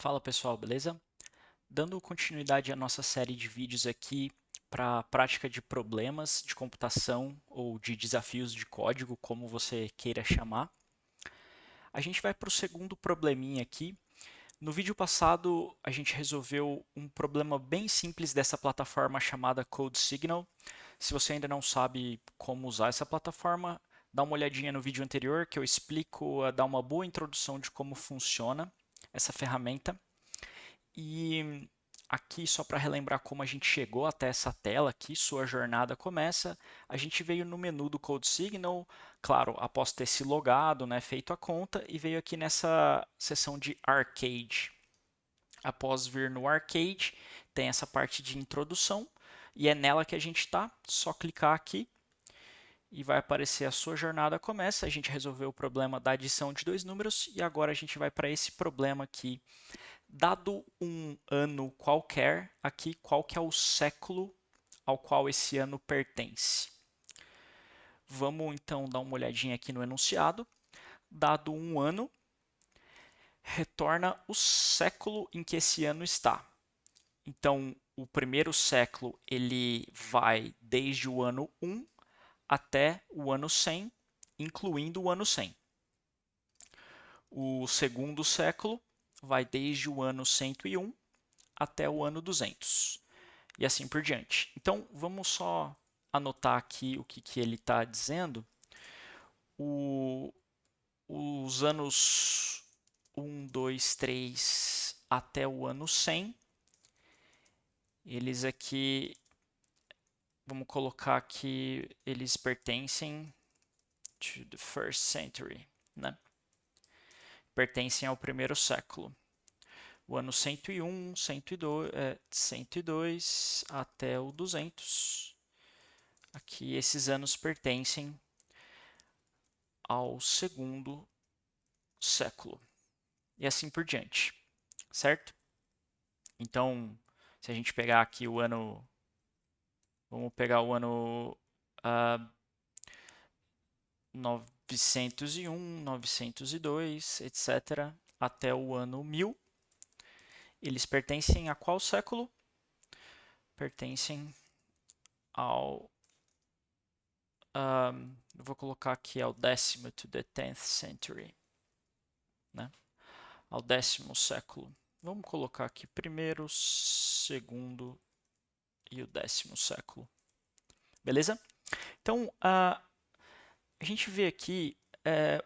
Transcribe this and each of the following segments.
Fala pessoal, beleza? Dando continuidade à nossa série de vídeos aqui para a prática de problemas de computação ou de desafios de código, como você queira chamar. A gente vai para o segundo probleminha aqui. No vídeo passado, a gente resolveu um problema bem simples dessa plataforma chamada CodeSignal. Se você ainda não sabe como usar essa plataforma, dá uma olhadinha no vídeo anterior que eu explico, dá uma boa introdução de como funciona essa ferramenta. E aqui, só para relembrar como a gente chegou até essa tela aqui, sua jornada começa, a gente veio no menu do CodeSignal, claro, após ter se logado, né, feito a conta, e veio aqui nessa seção de Arcade. Após vir no Arcade, tem essa parte de introdução, e é nela que a gente está, só clicar aqui e vai aparecer a sua jornada começa. A gente resolveu o problema da adição de dois números e agora a gente vai para esse problema aqui. Dado um ano qualquer, aqui qual que é o século ao qual esse ano pertence? Vamos então dar uma olhadinha aqui no enunciado. Dado um ano, retorna o século em que esse ano está. Então, o primeiro século ele vai desde o ano 1 até o ano 100, incluindo o ano 100. O segundo século vai desde o ano 101 até o ano 200 e assim por diante. Então, vamos só anotar aqui o que ele está dizendo. O, os anos 1, 2, 3 até o ano 100, eles aqui, vamos colocar que eles pertencem to the first century, né? Pertencem ao primeiro século. O ano 101, 102 até o 200. Aqui esses anos pertencem ao segundo século. E assim por diante, certo? Então, se a gente pegar aqui o ano, vamos pegar o ano 901, 902, etc., até o ano 1000, eles pertencem a qual século? Pertencem ao, vou colocar aqui ao décimo, to the 10th century, né? Ao décimo século. Vamos colocar aqui primeiro, segundo e o décimo século. Beleza? Então, a gente vê aqui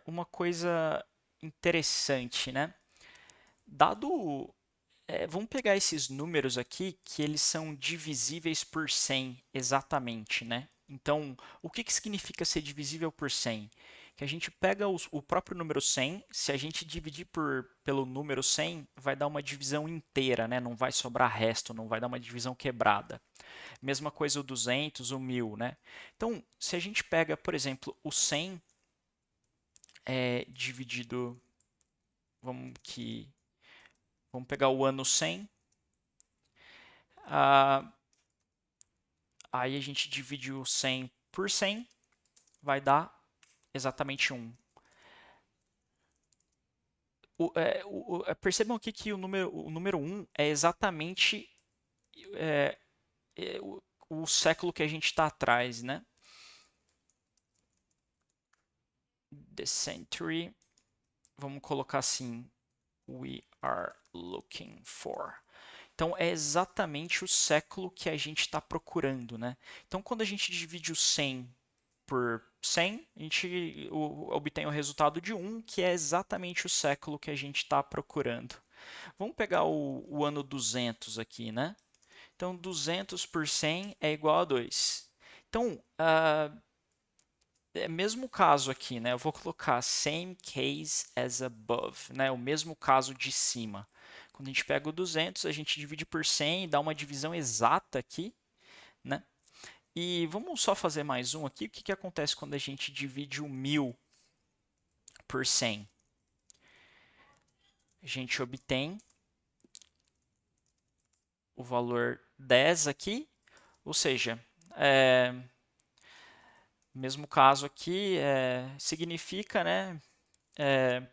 uma coisa interessante, né? Dado, vamos pegar esses números aqui que eles são divisíveis por 100 exatamente, né? Então, o que significa ser divisível por 100? Que a gente pega o próprio número 100, se a gente dividir pelo número 100, vai dar uma divisão inteira, né? Não vai sobrar resto, não vai dar uma divisão quebrada. Mesma coisa o 200, o 1000, né? Então, se a gente pega, por exemplo, o 100 dividido, vamos pegar o ano 100, aí a gente divide o 100 por 100, vai dar exatamente 1. Percebam aqui que o número 1 é exatamente é, é, o século que a gente está atrás, né? The century, vamos colocar assim, we are looking for. Então, é exatamente o século que a gente está procurando, né? Então, quando a gente divide o 100 por 100, a gente obtém o resultado de 1, que é exatamente o século que a gente está procurando. Vamos pegar o ano 200 aqui, né? Então, 200 por 100 é igual a 2. Então, é mesmo caso aqui, né? Eu vou colocar same case as above, né? O mesmo caso de cima. Quando a gente pega o 200, a gente divide por 100 e dá uma divisão exata aqui, né? E vamos só fazer mais um aqui. O que acontece quando a gente divide o 1000 por 100? A gente obtém o valor 10 aqui, ou seja, mesmo caso aqui, significa, né,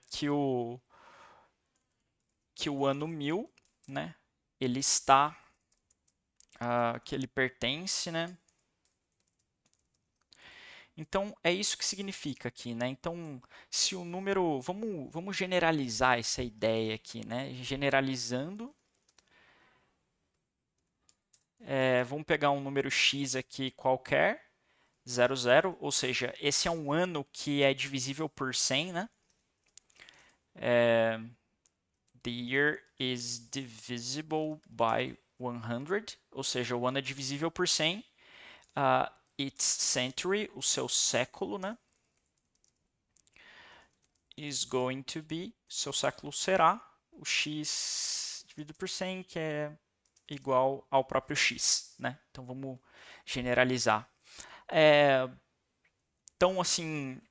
que que o ano 1000, né, ele está, que ele pertence, né? Então, é isso que significa aqui, né? Então, se o número... Vamos generalizar essa ideia aqui, né? Generalizando, vamos pegar um número x aqui qualquer, 00, ou seja, esse é um ano que é divisível por 100, né? The year is divisible by 100, ou seja, o ano é divisível por 100. Its century, o seu século, né? Is going to be, seu século será o x dividido por 100, que é igual ao próprio x, né? Então vamos generalizar. Então, assim,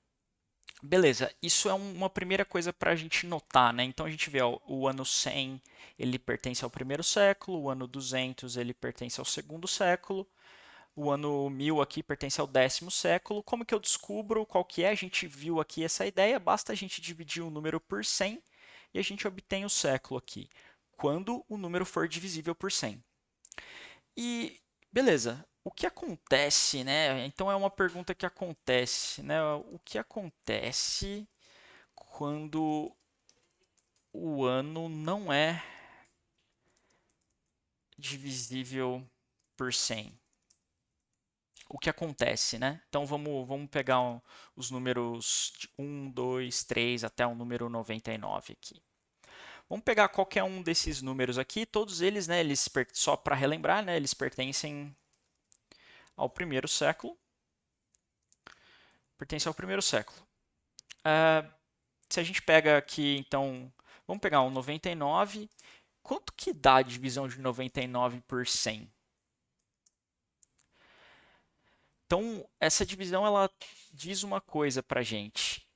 beleza, isso é uma primeira coisa para a gente notar, né? Então a gente vê ó, o ano 100 ele pertence ao primeiro século, o ano 200 ele pertence ao segundo século, o ano 1000 aqui pertence ao 10º século. Como que eu descubro qual que é? A gente viu aqui essa ideia, basta a gente dividir o número por 100 e a gente obtém o século aqui, quando o número for divisível por 100. E beleza, o que acontece, né? Então é uma pergunta que acontece, né? O que acontece quando o ano não é divisível por 100? O que acontece, né? Então vamos pegar os números de 1, 2, 3 até o número 99 aqui. Vamos pegar qualquer um desses números aqui, todos eles, né, só para relembrar, né, eles pertencem ao primeiro século. Pertencem ao primeiro século. Se a gente pega aqui, então, vamos pegar o 99. Quanto que dá a divisão de 99 por 100? Então, essa divisão ela diz uma coisa para a gente.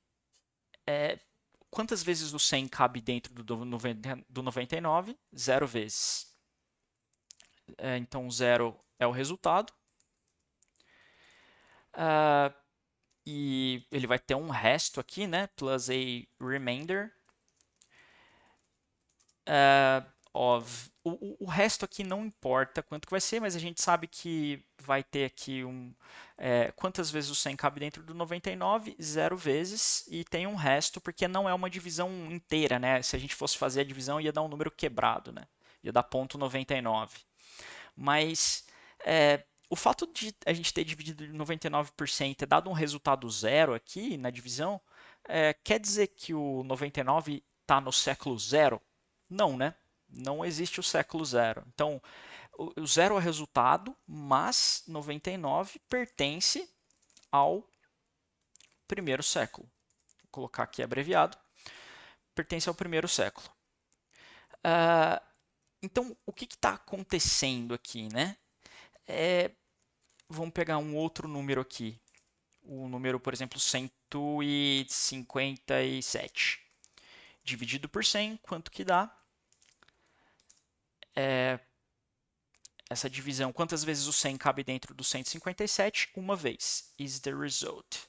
Quantas vezes o 100 cabe dentro do 99? Zero vezes. Então, zero é o resultado. E ele vai ter um resto aqui, né? Plus a remainder of... O resto aqui não importa quanto que vai ser, mas a gente sabe que vai ter aqui quantas vezes o 100 cabe dentro do 99? Zero vezes. E tem um resto, porque não é uma divisão inteira, né? Se a gente fosse fazer a divisão, ia dar um número quebrado, né? Ia dar ponto 99. Mas o fato de a gente ter dividido 99% e ter dado um resultado zero aqui na divisão, quer dizer que o 99 está no século zero? Não, né? Não existe o século zero. Então, o zero é o resultado, mas 99 pertence ao primeiro século. Vou colocar aqui abreviado. Pertence ao primeiro século. Então, o que está acontecendo aqui, né? Vamos pegar um outro número aqui. O número, por exemplo, 157. Dividido por 100, quanto que dá? Essa divisão, quantas vezes o 100 cabe dentro do 157? Uma vez. Is the result.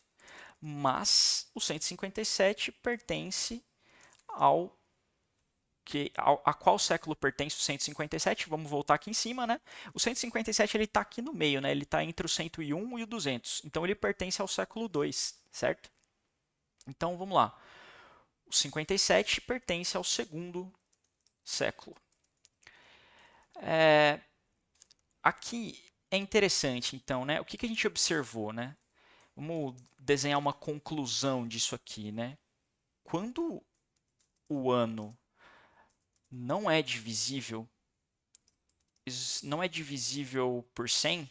Mas o 157 pertence a qual século pertence o 157? Vamos voltar aqui em cima, né? O 157 ele está aqui no meio, né? Ele está entre o 101 e o 200. Então ele pertence ao século 2, certo? Então vamos lá. O 57 pertence ao segundo século. Aqui é interessante, então, né? O que a gente observou, né? Vamos desenhar uma conclusão disso aqui, né? Quando o ano não é divisível por 100,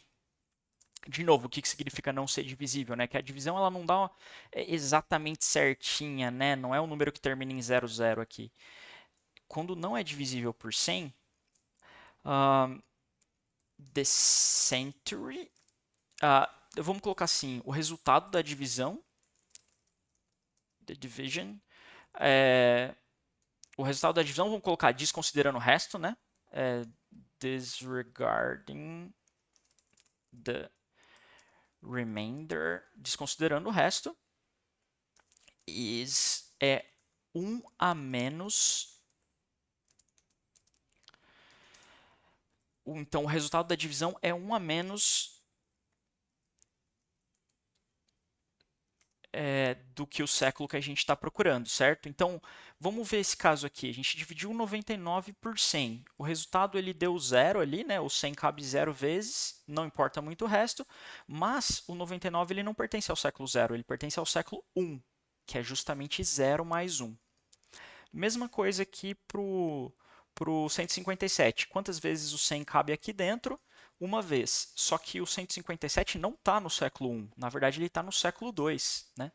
de novo, o que significa não ser divisível, né? Que a divisão ela não dá exatamente certinha, né? Não é um número que termina em 00 aqui. Quando não é divisível por 100, the century, vamos colocar assim, o resultado da divisão, the division, o resultado da divisão, vamos colocar desconsiderando o resto, né? Disregarding the remainder, desconsiderando o resto, é 1 a menos Então, o resultado da divisão é 1 a menos do que o século que a gente está procurando, certo? Então, vamos ver esse caso aqui. A gente dividiu 99 por 100. O resultado ele deu zero ali, né? O 100 cabe zero vezes, não importa muito o resto, mas o 99 ele não pertence ao século zero, ele pertence ao século 1, que é justamente 0 mais 1. Mesma coisa aqui para o 157. Quantas vezes o 100 cabe aqui dentro? Uma vez. Só que o 157 não está no século 1. Na verdade, ele está no século 2. Né?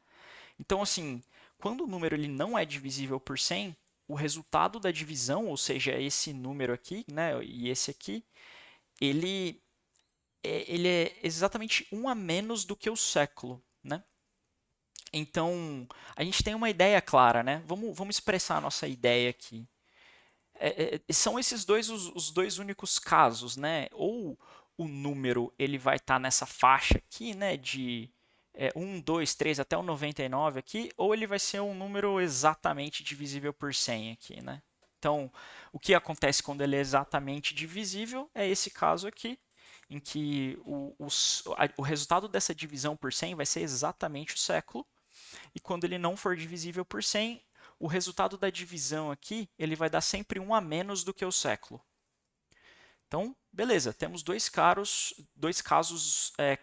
Então, assim, quando o número ele não é divisível por 100, o resultado da divisão, ou seja, esse número aqui né, e esse aqui, ele é exatamente 1 a menos do que o século. Né? Então, a gente tem uma ideia clara. Né? Vamos expressar a nossa ideia aqui. São esses dois os dois únicos casos, né? Ou o número ele vai estar nessa faixa aqui, né? De 1, 2, 3 até o 99 aqui, ou ele vai ser um número exatamente divisível por 100 aqui, né? Então, o que acontece quando ele é exatamente divisível é esse caso aqui, em que o resultado dessa divisão por 100 vai ser exatamente o século, e quando ele não for divisível por 100, o resultado da divisão aqui ele vai dar sempre 1 a menos do que o século. Então, beleza, temos dois casos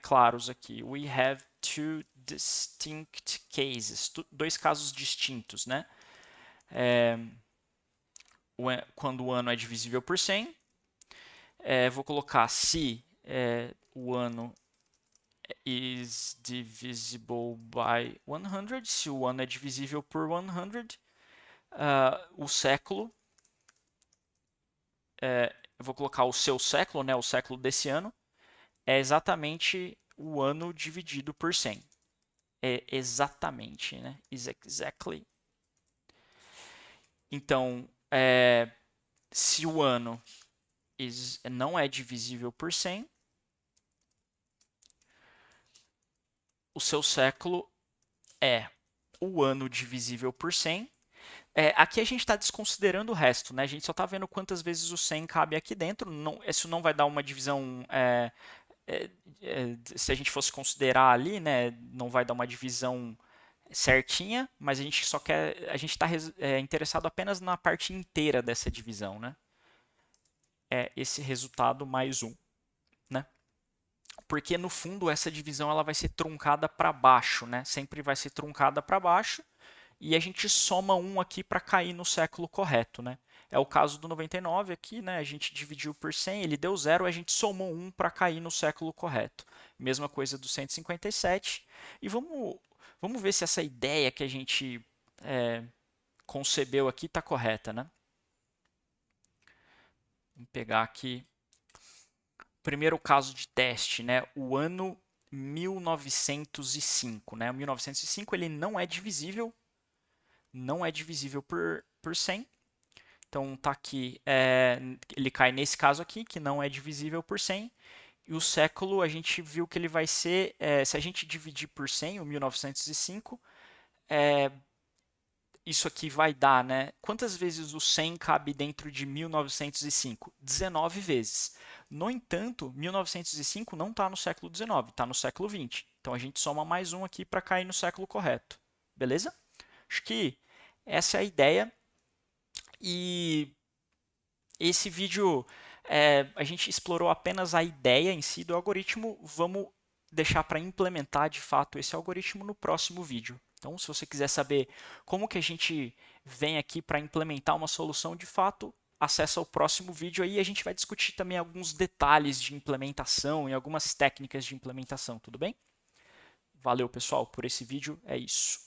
claros aqui. We have two distinct cases, dois casos distintos, né? Quando o ano é divisível por 100, vou colocar se o ano is divisible by 100, se o ano é divisível por 100, o século, eu vou colocar o seu século, né, o século desse ano, é exatamente o ano dividido por 100. É exatamente, né? Is exactly. Então, se o ano não é divisível por 100, o seu século é o ano divisível por 100. Aqui a gente está desconsiderando o resto, né? A gente só está vendo quantas vezes o 100 cabe aqui dentro. Não, isso não vai dar uma divisão. Se a gente fosse considerar ali, né, não vai dar uma divisão certinha, mas a gente está interessado apenas na parte inteira dessa divisão, né? É esse resultado mais 1, né? Porque no fundo essa divisão ela vai ser truncada para baixo, né? Sempre vai ser truncada para baixo e a gente soma 1 aqui para cair no século correto, né? É o caso do 99 aqui, né? A gente dividiu por 100, ele deu 0, a gente somou 1 para cair no século correto. Mesma coisa do 157. E vamos ver se essa ideia que a gente concebeu aqui está correta, né? Vamos pegar aqui o primeiro caso de teste, né? O ano 1905, né? O 1905 ele não é divisível por 100. Então tá aqui, ele cai nesse caso aqui, que não é divisível por 100. E o século, a gente viu que ele vai ser, se a gente dividir por 100, o 1905, isso aqui vai dar, né? Quantas vezes o 100 cabe dentro de 1905? 19 vezes. No entanto, 1905 não está no século 19, está no século 20. Então a gente soma mais um aqui para cair no século correto. Beleza? Acho que essa é a ideia. E esse vídeo a gente explorou apenas a ideia em si do algoritmo. Vamos deixar para implementar de fato esse algoritmo no próximo vídeo. Então, se você quiser saber como que a gente vem aqui para implementar uma solução de fato, acessa o próximo vídeo aí e a gente vai discutir também alguns detalhes de implementação e algumas técnicas de implementação, tudo bem? Valeu, pessoal, por esse vídeo, é isso.